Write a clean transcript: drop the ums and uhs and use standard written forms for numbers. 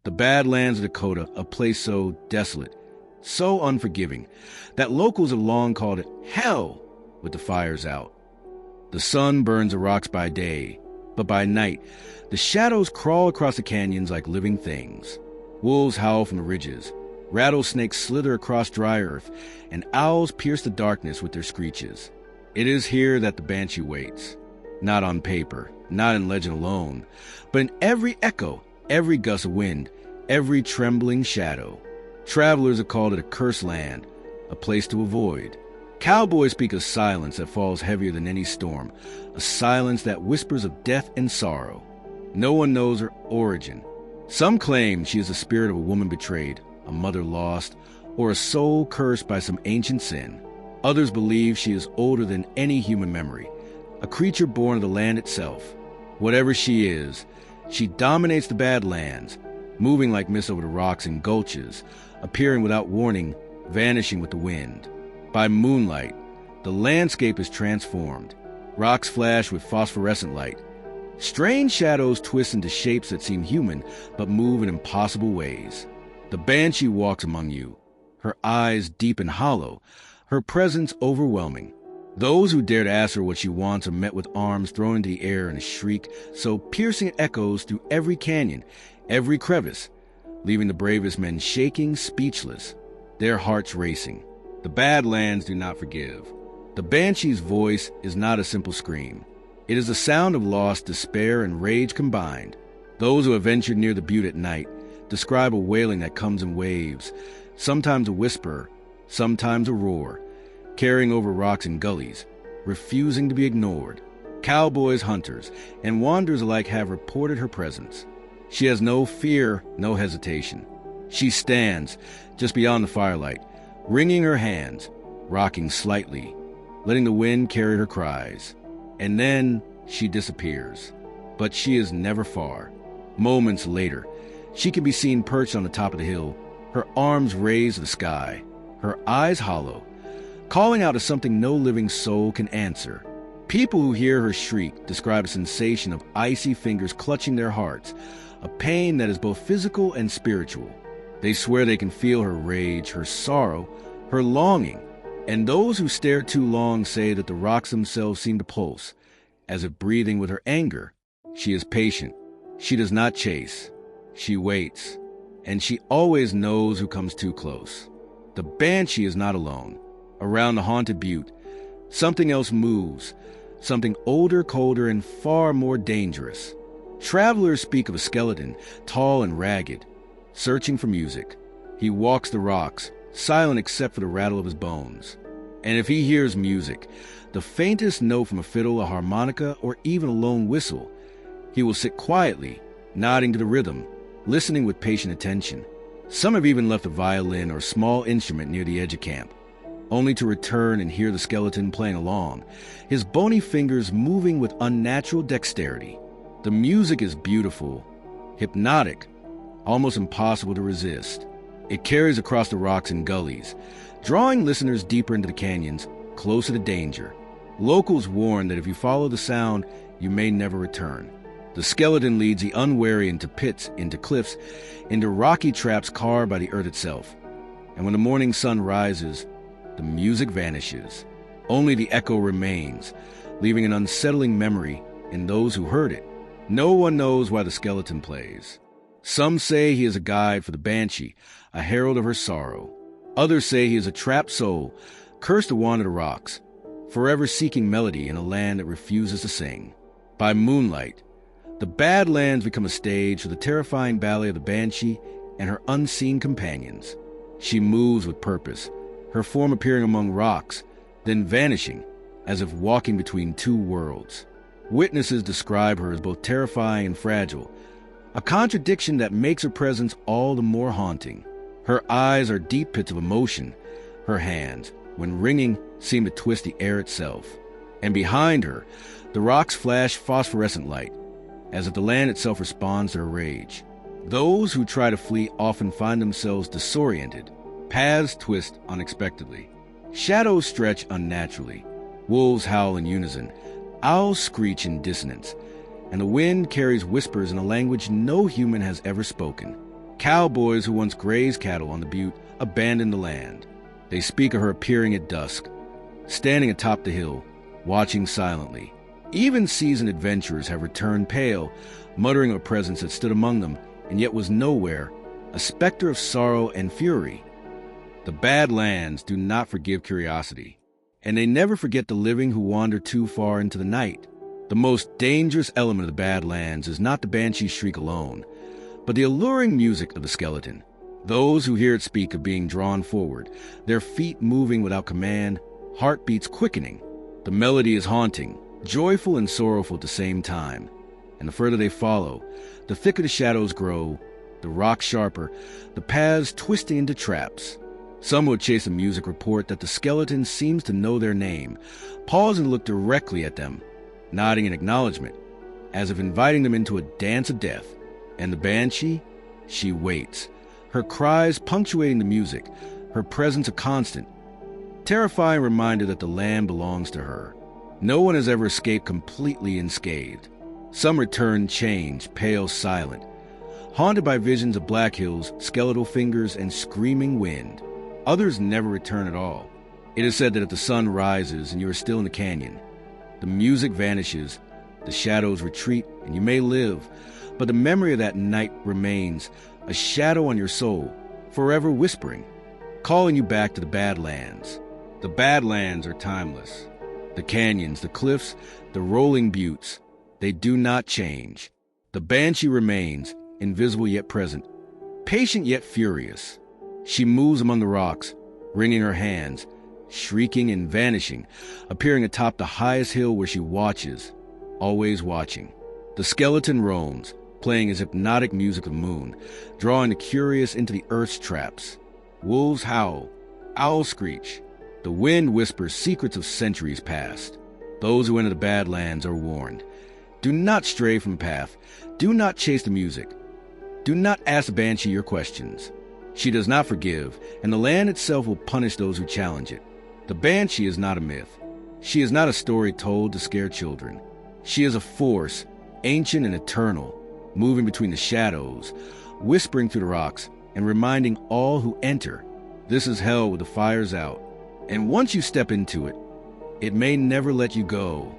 The Bad Lands of Dakota, a place so desolate, so unforgiving, that locals have long called it hell with the fires out. The sun burns the rocks by day, but by night, the shadows crawl across the canyons like living things. Wolves howl from the ridges, rattlesnakes slither across dry earth, and owls pierce the darkness with their screeches. It is here that the Banshee waits, not on paper, not in legend alone, but in every echo, every gust of wind, every trembling shadow. Travelers have called it a cursed land, a place to avoid. Cowboys speak of silence that falls heavier than any storm, a silence that whispers of death and sorrow. No one knows her origin. Some claim she is the spirit of a woman betrayed, a mother lost, or a soul cursed by some ancient sin. Others believe she is older than any human memory, a creature born of the land itself. Whatever she is, she dominates the Badlands, moving like mist over the rocks and gulches, appearing without warning, vanishing with the wind. By moonlight, the landscape is transformed. Rocks flash with phosphorescent light. Strange shadows twist into shapes that seem human, but move in impossible ways. The Banshee walks among you, her eyes deep and hollow, her presence overwhelming. Those who dare to ask her what she wants are met with arms thrown into the air in a shriek so piercing it echoes through every canyon, every crevice, leaving the bravest men shaking, speechless, their hearts racing. The Badlands do not forgive. The Banshee's voice is not a simple scream. It is the sound of loss, despair, and rage combined. Those who have ventured near the Butte at night describe a wailing that comes in waves, sometimes a whisper, sometimes a roar, carrying over rocks and gullies, refusing to be ignored. Cowboys, hunters, and wanderers alike have reported her presence. She has no fear, no hesitation. She stands just beyond the firelight, wringing her hands, rocking slightly, letting the wind carry her cries. And then she disappears. But she is never far. Moments later, she can be seen perched on the top of the hill, her arms raised to the sky, her eyes hollow, calling out to something no living soul can answer. People who hear her shriek describe a sensation of icy fingers clutching their hearts, a pain that is both physical and spiritual. They swear they can feel her rage, her sorrow, her longing, and those who stare too long say that the rocks themselves seem to pulse, as if breathing with her anger. She is patient. She does not chase. She waits, and she always knows who comes too close. The Banshee is not alone. Around the haunted Butte, something else moves, something older, colder, and far more dangerous. Travelers speak of a skeleton, tall and ragged, searching for music. He walks the rocks, silent except for the rattle of his bones. And if he hears music, the faintest note from a fiddle, a harmonica, or even a lone whistle, he will sit quietly, nodding to the rhythm, listening with patient attention. Some have even left a violin or small instrument near the edge of camp, only to return and hear the skeleton playing along, his bony fingers moving with unnatural dexterity. The music is beautiful, hypnotic, almost impossible to resist. It carries across the rocks and gullies, drawing listeners deeper into the canyons, closer to danger. Locals warn that if you follow the sound, you may never return. The skeleton leads the unwary into pits, into cliffs, into rocky traps carved by the earth itself. And when the morning sun rises, the music vanishes. Only the echo remains, leaving an unsettling memory in those who heard it. No one knows why the skeleton plays. Some say he is a guide for the Banshee, a herald of her sorrow. Others say he is a trapped soul, cursed to wander the rocks, forever seeking melody in a land that refuses to sing. By moonlight, the Badlands become a stage for the terrifying ballet of the Banshee and her unseen companions. She moves with purpose, her form appearing among rocks, then vanishing, as if walking between two worlds. Witnesses describe her as both terrifying and fragile, a contradiction that makes her presence all the more haunting. Her eyes are deep pits of emotion. Her hands, when ringing, seem to twist the air itself. And behind her, the rocks flash phosphorescent light, as if the land itself responds to her rage. Those who try to flee often find themselves disoriented. Paths twist unexpectedly. Shadows stretch unnaturally. Wolves howl in unison. Owls screech in dissonance. And the wind carries whispers in a language no human has ever spoken. Cowboys who once grazed cattle on the Butte abandoned the land. They speak of her appearing at dusk, standing atop the hill, watching silently. Even seasoned adventurers have returned pale, muttering of a presence that stood among them and yet was nowhere, a specter of sorrow and fury. The Bad Lands do not forgive curiosity, and they never forget the living who wander too far into the night. The most dangerous element of the Bad Lands is not the Banshee shriek alone, but the alluring music of the skeleton. Those who hear it speak of being drawn forward, their feet moving without command, heartbeats quickening. The melody is haunting, joyful and sorrowful at the same time. And the further they follow, the thicker the shadows grow, the rocks sharper, the paths twisting into traps. Some who chase the music report that the skeleton seems to know their name, pause and look directly at them, nodding in acknowledgement, as if inviting them into a dance of death. And the Banshee? She waits, her cries punctuating the music, her presence a constant, terrifying reminder that the land belongs to her. No one has ever escaped completely unscathed. Some return changed, pale, silent, haunted by visions of black hills, skeletal fingers, and screaming wind. Others never return at all. It is said that if the sun rises and you are still in the canyon, the music vanishes, the shadows retreat, and you may live, but the memory of that night remains, a shadow on your soul, forever whispering, calling you back to the Bad Lands. The Bad Lands are timeless. The canyons, the cliffs, the rolling buttes, they do not change. The Banshee remains, invisible yet present, patient yet furious. She moves among the rocks, wringing her hands, shrieking and vanishing, appearing atop the highest hill where she watches, always watching. The skeleton roams, playing his hypnotic music of the moon, drawing the curious into the earth's traps. Wolves howl, owls screech. The wind whispers secrets of centuries past. Those who enter the Bad Lands are warned. Do not stray from the path. Do not chase the music. Do not ask the Banshee your questions. She does not forgive, and the land itself will punish those who challenge it. The Banshee is not a myth. She is not a story told to scare children. She is a force, ancient and eternal, moving between the shadows, whispering through the rocks, and reminding all who enter, this is hell with the fires out. And once you step into it, it may never let you go.